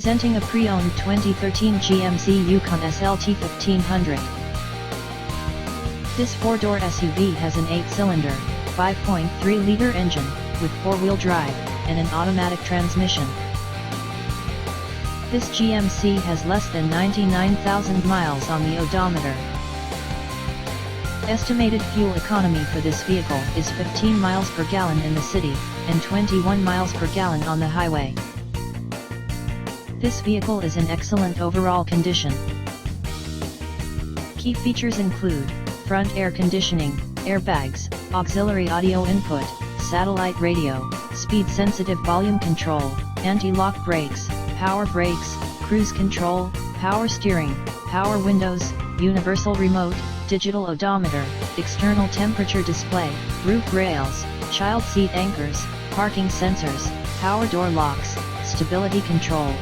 Presenting a pre-owned 2013 GMC Yukon SLT 1500. This 4-door SUV has an 8-cylinder, 5.3-liter engine, with 4-wheel drive, and an automatic transmission. This GMC has less than 99,000 miles on the odometer. Estimated fuel economy for this vehicle is 15 miles per gallon in the city, and 21 miles per gallon on the highway. This vehicle is in excellent overall condition. Key features include front air conditioning, airbags, auxiliary audio input, satellite radio, speed-sensitive volume control, anti-lock brakes, power brakes, cruise control, power steering, power windows, universal remote, digital odometer, external temperature display, roof rails, child seat anchors, parking sensors, power door locks, stability control,